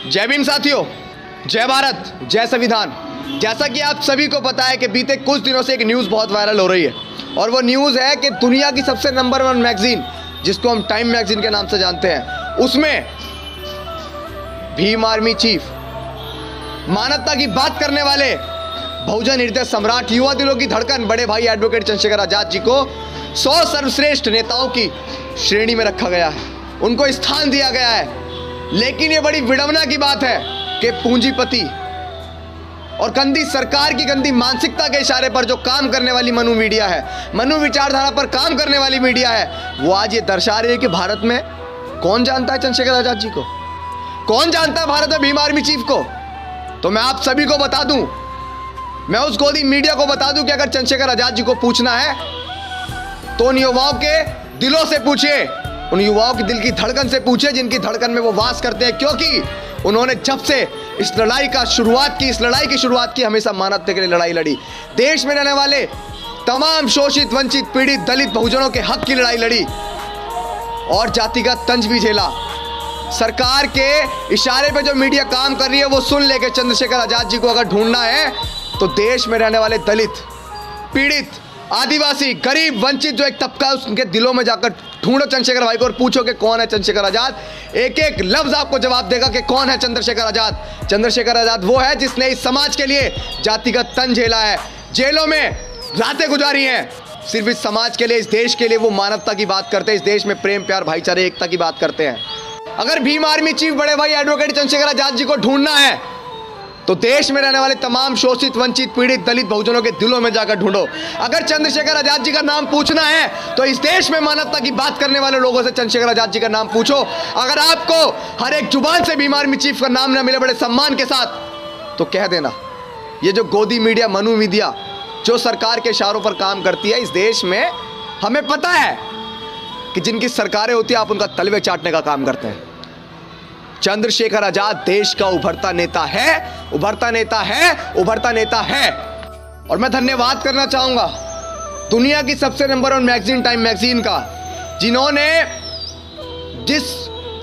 जय भीम साथियों, जय भारत, जय संविधान। जैसा कि आप सभी को पता है कि बीते कुछ दिनों से एक न्यूज़ बहुत वायरल हो रही है और वो न्यूज़ है कि दुनिया की सबसे नंबर 1 मैगजीन, जिसको हम टाइम मैगजीन के नाम से जानते हैं, उसमें भीम आर्मी चीफ, मानवता की बात करने वाले, बहुजन हृदय सम्राट, युवा दिलों की धड़कन, बड़े भाई एडवोकेट चंद्रशेखर आजाद जी को 100 सर्वश्रेष्ठ नेताओं की श्रेणी में रखा गया है, उनको स्थान दिया गया है। लेकिन ये बड़ी विडंबना की बात है कि पूंजीपति और गंदी सरकार की गंदी मानसिकता के इशारे पर जो काम करने वाली मनु मीडिया है, मनु विचारधारा पर काम करने वाली मीडिया है, वो आज ये दर्शा रही है कि भारत में कौन जानता है चंद्रशेखर आजाद जी को, कौन जानता है भारत में भीम आर्मी चीफ को। तो मैं आप सभी को बता दूं, मैं उस गोदी मीडिया को बता दूं कि अगर चंद्रशेखर आजाद जी को पूछना है तो उन युवाओं के दिलों से पूछिए, उन युवाओं की दिल की धड़कन से पूछिए जिनकी धड़कन में वो वास करते हैं, क्योंकि उन्होंने जब से इस लड़ाई की शुरुआत की हमेशा मानवता के लिए लड़ाई लड़ी, देश में रहने वाले तमाम शोषित, वंचित, पीड़ित, दलित, बहुजनों के हक की लड़ाई लड़ी और जातिगत तंज भी झेला। सरकार के इशारे पे जो मीडिया काम कर रही है वो सुन ले के चंद्रशेखर आजाद जी को अगर ढूंढना है तो देश में रहने वाले दलित, पीड़ित, आदिवासी, गरीब, वंचित जो एक तबका है उनके दिलों में जाकर ढूंढो चंद्रशेखर भाई को और पूछो कि कौन है चंद्रशेखर आजाद। एक एक लफ्ज आपको जवाब देगा कि कौन है चंद्रशेखर आजाद। चंद्रशेखर आजाद वो है जिसने इस समाज के लिए जातिगत तंज झेला है, जेलों में रातें गुजारी हैं, सिर्फ इस समाज के लिए, इस देश के लिए। वो मानवता की बात करते हैं, इस देश में प्रेम, प्यार, भाईचारे, एकता की बात करते हैं। अगर भीम आर्मी चीफ बड़े भाई एडवोकेट चंद्रशेखर आजाद जी को ढूंढना है तो देश में रहने वाले तमाम शोषित, वंचित, पीड़ित, दलित, बहुजनों के दिलों में जाकर ढूंढो। अगर चंद्रशेखर आजाद जी का नाम पूछना है तो इस देश में मानवता की बात करने वाले लोगों से चंद्रशेखर आजाद जी का नाम पूछो। अगर आपको हर एक जुबान से भीम आर्मी चीफ का नाम ना मिले बड़े सम्मान के साथ तो कह देना। ये जो गोदी मीडिया, मनु मीडिया जो सरकार के इशारों पर काम करती है, इस देश में हमें पता है कि जिनकी सरकारें होती है आप उनका तलवे चाटने का काम करते हैं। चंद्रशेखर आजाद देश का उभरता नेता है, उभरता नेता है, उभरता नेता है। और मैं धन्यवाद करना चाहूंगा दुनिया की सबसे नंबर 1 मैगजीन, टाइम मैगजीन का, जिन्होंने जिस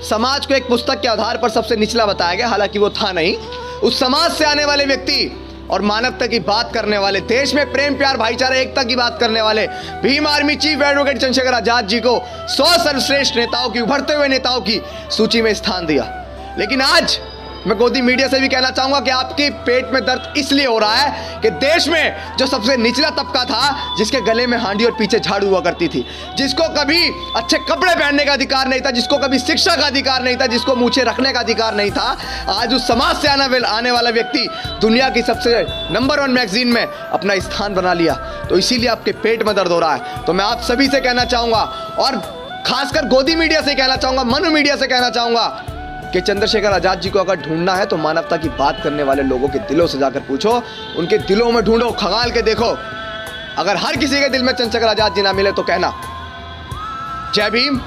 समाज को एक पुस्तक के आधार पर सबसे निचला बताया गया, हालांकि वो था नहीं, उस समाज से आने वाले व्यक्ति और मानवता की बात करने वाले, देश में प्रेम, प्यार, भाईचारा, एकता की बात करने वाले Bhim army chief advocate Chandrashekhar Azad ji को 100 सर्वश्रेष्ठ नेताओं की, उभरते हुए नेताओं की सूची में स्थान दिया। लेकिन आज मैं गोदी मीडिया से भी कहना चाहूंगा कि आपके पेट में दर्द इसलिए हो रहा है कि देश में जो सबसे निचला तबका था, जिसके गले में हांडी और पीछे झाड़ू हुआ करती थी, जिसको कभी अच्छे कपड़े पहनने का अधिकार नहीं था, जिसको कभी शिक्षा का अधिकार नहीं था, जिसको मूछें रखने का अधिकार नहीं था, आज उस समाज से आने वाला व्यक्ति दुनिया की सबसे नंबर 1 मैगजीन में अपना स्थान बना लिया। तो इसीलिए आपके पेट में दर्द हो रहा है। तो मैं आप सभी से कहना चाहूंगा और खासकर गोदी मीडिया से कहना चाहूंगा, मनु मीडिया से कहना चाहूंगा कि चंद्रशेखर आजाद जी को अगर ढूंढना है तो मानवता की बात करने वाले लोगों के दिलों से जाकर पूछो, उनके दिलों में ढूंढो, खंगाल के देखो। अगर हर किसी के दिल में चंद्रशेखर आजाद जी ना मिले तो कहना जय भीम।